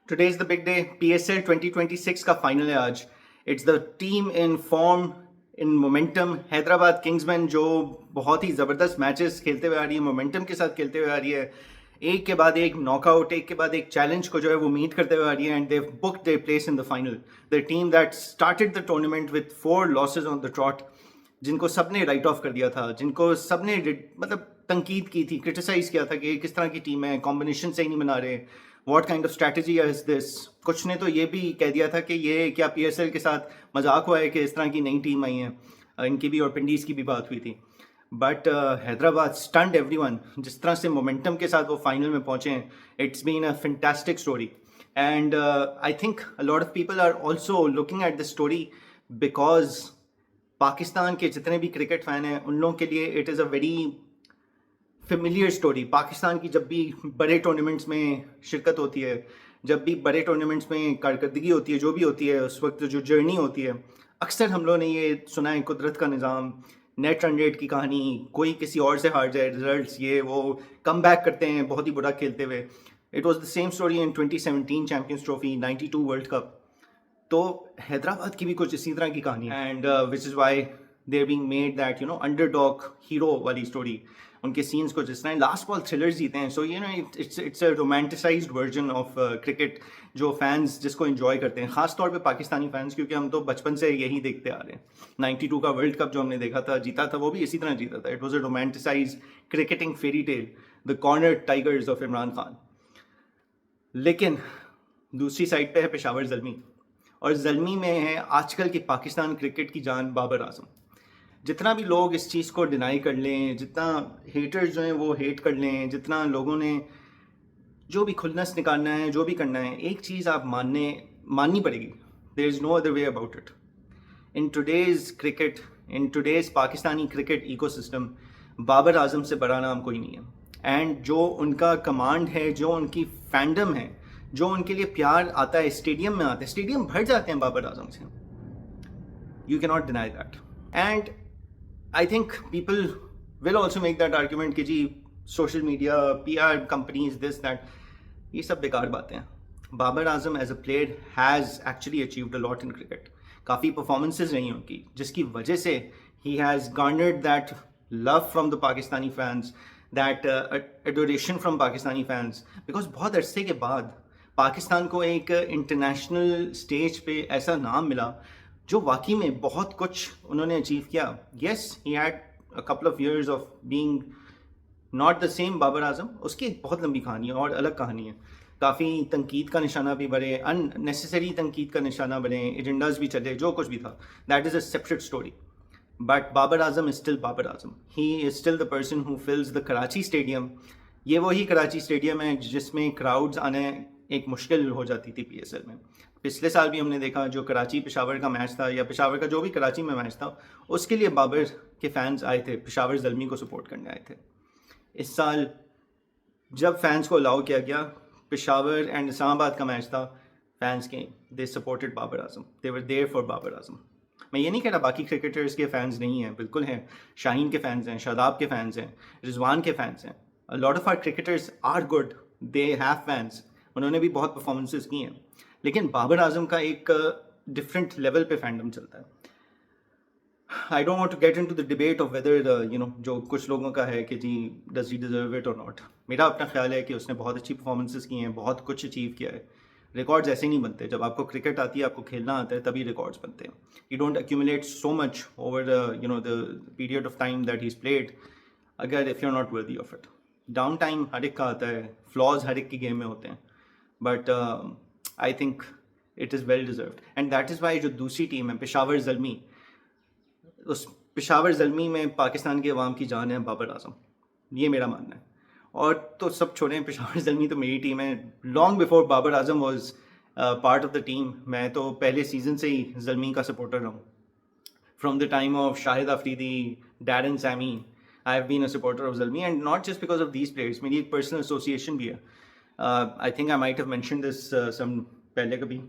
Today is the big day. PSL 2026 का final है आज. It's the team in form, in momentum. Hyderabad Kingsman जो बहुत ही ज़बरदस्त मैचेस खेलते हुए आ रही है, मोमेंटम के साथ खेलते हुए आ रही है, एक के बाद एक नॉकआउट, एक के बाद एक चैलेंज को जो है वो मीट करते हुए आ रही है, and they booked their place in the final. The team that started the tournament with 4 losses on the trot, जिनको सबने राइट ऑफ कर दिया था, जिनको सबने मतलब तनकीद की थी, क्रिटिसाइज किया था कि ये किस तरह की टीम है, कॉम्बिनेशन सही नहीं बना रहे, what kind of strategy is this. कुछ ने तो ये भी कह दिया था कि ये क्या पीएसएल के साथ मजाक हुआ है कि इस तरह की नई टीम आई है. इनकी भी और पिंडीज की भी बात हुई थी. But Hyderabad stunned everyone. जिस तरह से मोमेंटम के साथ वो फाइनल में पहुंचे हैं, it's been a fantastic story. And I think a lot of people are also looking at this story because Pakistan के जितने भी क्रिकेट फैन हैं उन लोगों के लिए it is a very familiar story. Pakistan की जब भी बड़े टूर्नामेंट्स में शिरकत होती है, जब भी बड़े टूर्नामेंट्स में कारकर्दगी होती है, जो भी होती है, उस वक्त जो जर्नी होती है, अक्सर हम लोगों ने ये सुना है, कुदरत का निज़ाम, नेट रन रेट की कहानी, कोई किसी और से हार जाए, रिजल्ट्स, ये वो, कम बैक करते हैं बहुत ही बुरा खेलते हुए. It was the same story in 2017 champions trophy, 92 world cup. तो हैदराबाद की भी कुछ इसी तरह की कहानी है, and which is why they are being made that underdog hero वाली स्टोरी. उनके सीन्स को जिस तरह लास्ट बॉल थ्रिलर्स जीते हैं, so it's a romanticised version of cricket जो फैंस जिसको एंजॉय करते हैं, खास तौर पे पाकिस्तानी फैंस, क्योंकि हम तो बचपन से यही देखते आ रहे हैं. 92 का वर्ल्ड कप जो हमने देखा था, जीता था, वो भी इसी तरह जीता था. It was a romanticised cricketing fairy tale, the corner tigers of Imran Khan. लेकिन दूसरी साइड पे है पेशावर जल्मी, और जल्मी में है आजकल की पाकिस्तान क्रिकेट की जान बाबर आजम. जितना भी लोग इस चीज़ को डिनाई कर लें, जितना हेटर्स जो हैं वो हेट कर लें, जितना लोगों ने जो भी खुन्नस निकालना है, जो भी करना है, एक चीज़ आप माननी पड़ेगी. There is no other way about it. In today's cricket, in today's Pakistani cricket ecosystem, Babar Azam से बड़ा नाम कोई नहीं है. एंड जो उनका कमांड है, जो उनकी फैंडम है, जो उनके लिए प्यार आता है, स्टेडियम में आता है, स्टेडियम भर जाते हैं बाबर आजम से. You can not deny that. And I think people will also make that argument कि जी social media, PR companies, this that, ये सब बेकार बातें हैं. Babar Azam as a player has actually achieved a lot in cricket. काफ़ी परफॉर्मेंसेज रही उनकी, जिसकी वजह से ही has garnered that love from the Pakistani fans, that adoration from Pakistani fans, because बहुत अरसे के बाद पाकिस्तान को एक इंटरनेशनल स्टेज पे ऐसा नाम मिला जो वाकई में बहुत कुछ उन्होंने अचीव किया. Yes, he had a couple of years of being not the same Babar Azam. उसकी एक बहुत लंबी कहानी है और अलग कहानी है. काफ़ी तनकीद का निशाना भी बने, अननेसेसरी तनकीद का निशाना बने, एजेंडाज भी चले, जो कुछ भी था, that is a separate story. But Babar Azam is still Babar Azam. He is still the person who fills the Karachi stadium. ये वही कराची स्टेडियम है जिसमें क्राउड्स आने एक मुश्किल हो जाती थी PSL में. पिछले साल भी हमने देखा, जो कराची पेशावर का मैच था, या पेशावर का जो भी कराची में मैच था, उसके लिए बाबर के फैंस आए थे, पेशावर जल्मी को सपोर्ट करने आए थे. इस साल जब फैंस को अलाउ किया गया, पेशावर एंड इस्लामाबाद का मैच था, फैंस के they supported Babar Azam, they were there for Babar Azam. मैं ये नहीं कह रहा बाकी क्रिकेटर्स के फैंस नहीं हैं, बिल्कुल हैं. शाहीन के फैंस हैं, शादाब के फैंस हैं, रिजवान के फैंस हैं. A lot of our cricketers are good, they have fans, उन्होंने भी बहुत परफॉर्मेंसेस की हैं. लेकिन बाबर आजम का एक डिफरेंट लेवल पे फैंडम चलता है. I don't want to get into the debate of whether जो कुछ लोगों का है कि जी डज ही डिजर्व इट और नॉट. मेरा अपना ख्याल है कि उसने बहुत अच्छी परफॉर्मेंसेस की हैं, बहुत कुछ अचीव किया है. रिकॉर्ड्स ऐसे नहीं बनते. जब आपको क्रिकेट आती है, आपको खेलना आता है, तभी रिकॉर्ड्स बनते हैं. You don't accumulate so much over the period of time that he is played अगर if you are not worthy of it. Down time हर एक का आता है, फ्लॉज हर एक की गेम में होते हैं, but I think it is well deserved. And that is why जो दूसरी टीम है पेशावर जल्मी, उस पेशावर जल्मी में पाकिस्तान के अवाम की जान है बाबर आजम. ये मेरा मानना है. और तो सब छोड़ें, पेशावर जल्मी तो मेरी टीम है. Long before Babar Azam was part of the team. मैं तो पहले सीजन से ही जल्मी का सपोर्टर रहा हूँ. From the time of Shahid Afridi, Darren Sammy, I have been a supporter of Zalmi. And not just because of these players, मेरी एक पर्सनल एसोसिएशन भी है. I think I might have mention this some पहले कभी.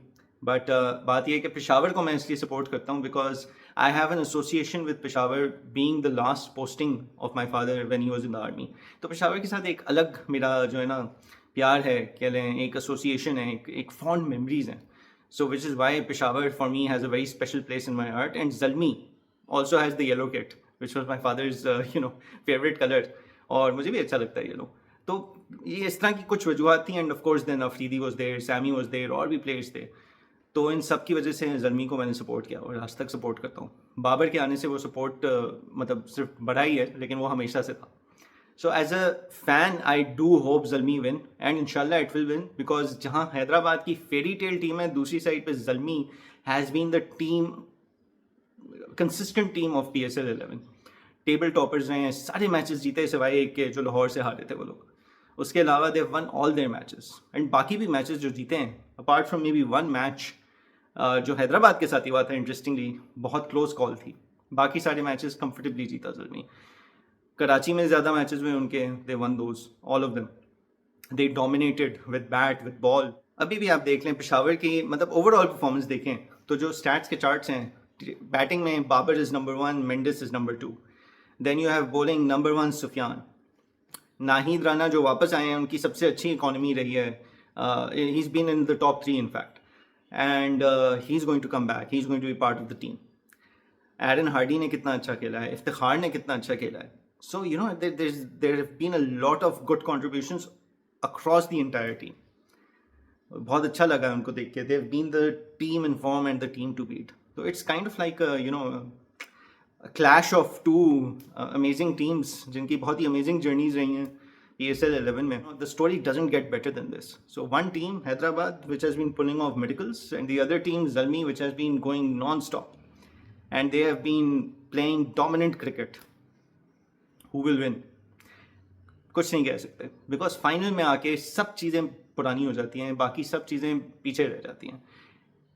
बट बात यह है कि पेशावर को मैं इसलिए सपोर्ट करता हूँ because I have an association with Peshawar being the last posting of my father when he was in the army. तो पेशावर के साथ एक अलग मेरा जो है ना प्यार है कह लें, एक एसोसिएशन है, एक फॉन्ड मेमोरीज हैं. So which is why Peshawar for me has a very special place in my heart. And Zalmi also has the yellow kit which was my father's favourite colour, और मुझे भी अच्छा लगता है येलो. तो ये इस तरह की कुछ वजूहत थी. And of course then Afridi was there, Sammy was there, और भी प्लेयर्स थे. तो इन सब की वजह से ज़ल्मी को मैंने सपोर्ट किया और आज तक सपोर्ट करता हूँ. बाबर के आने से वो सपोर्ट मतलब सिर्फ बढ़ा ही है, लेकिन वो हमेशा से था. So as a fan, I do hope Zalmi win, and inshallah it will win, because जहाँ हैदराबाद की फेरी टेल टीम है, दूसरी साइड पे Zalmi has been the team, consistent team of PSL 11. Table toppers रहे हैं, सारे मैचेस जीते सिवाय एक के जो लाहौर से हारे थे वो लोग. उसके अलावा they won all their matches, and बाकी भी मैचेस जो जीते हैं apart from maybe one match जो हैदराबाद के साथ ही हुआ था, इंटरेस्टिंगली बहुत क्लोज कॉल थी, बाकी सारे मैचेस कंफर्टेबली जीता Zalmi. कराची में ज़्यादा मैचेस हुए उनके, they won those all of them. They dominated with bat with ball. अभी भी आप देख लें पेशावर की मतलब ओवरऑल परफॉर्मेंस देखें तो जो स्टैट्स के चार्ट्स हैं, बैटिंग में Babar is number 1, Mendis is number 2. Then you have bowling number 1 Sufiyan. Nahid Rana जो वापस आए हैं, उनकी सबसे अच्छी इकॉनमी रही है. He is been in the top 3 in fact, and he is going to come back, he is going to be part of the team. Aaron Hardie ने कितना अच्छा खेला है, इफ्तिखार ने कितना अच्छा खेला है. So, there have been a lot of good contributions across the entire team. बहुत अच्छा लगा उनको देख के. They've been the team in form and the team to beat. So it's kind of like a clash of two amazing teams जिनकी बहुत ही amazing journeys रही हैं PSL 11 में. The story doesn't get better than this. So one team, Hyderabad, which has been pulling off miracles, and the other team, Zalmi, which has been going non-stop. And they have been playing dominant cricket. Who will win? कुछ नहीं कह सकते, because final में आके सब चीज़ें पुरानी हो जाती हैं, बाकी सब चीज़ें पीछे रह जाती हैं.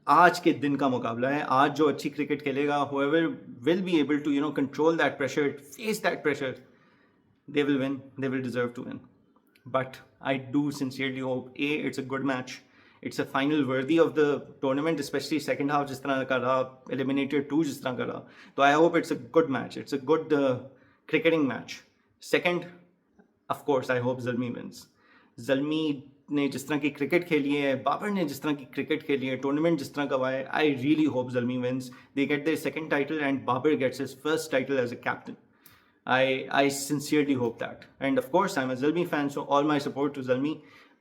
आज के दिन का मुकाबला है. आज जो अच्छी क्रिकेट खेलेगा, whoever will be able to control that pressure, face that pressure, they will win, they will deserve to win. But I do sincerely hope it's a good match, it's a final worthy of the tournament, especially second half जिस तरह का रहा, eliminated 2 जिस तरह का रहा. तो I hope it's a good match, it's a good cricketing match. Second, of course, I hope Zalmi wins. Zalmi ने जिस तरह की क्रिकेट खेली है, बाबर ने जिस तरह की क्रिकेट खेली है, टूर्नामेंट जिस तरह का हुआ है, I really hope Zalmi wins. They get their second title and Babar gets his first title as a captain. I sincerely hope that. And of course, I'm a Zalmi fan, so all my support to Zalmi.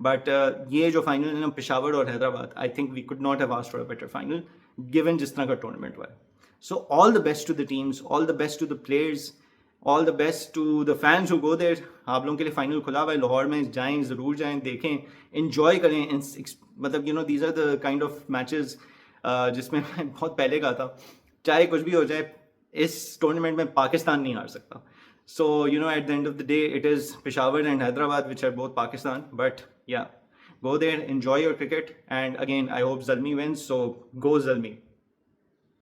But ये जो final है ना पेशावर और Hyderabad, I think we could not have asked for a better final given जिस तरह का tournament हुआ है. So all the best to the teams, all the best to the players, all the best to the fans who go there. आप लोगों के लिए final खुला हुआ है, लाहौर में जाएं, ज़रूर जाएं, देखें, इन्जॉय करें. मतलब these are the kind of matches जिसमें मैं बहुत पहले का था. चाहे कुछ भी हो जाए, इस टूर्नामेंट में पाकिस्तान नहीं हार सकता. So at the end of the day it is Peshawar and Hyderabad which are both Pakistan. But yeah, go there, enjoy your cricket, and again I hope Zalmi wins, so go Zalmi.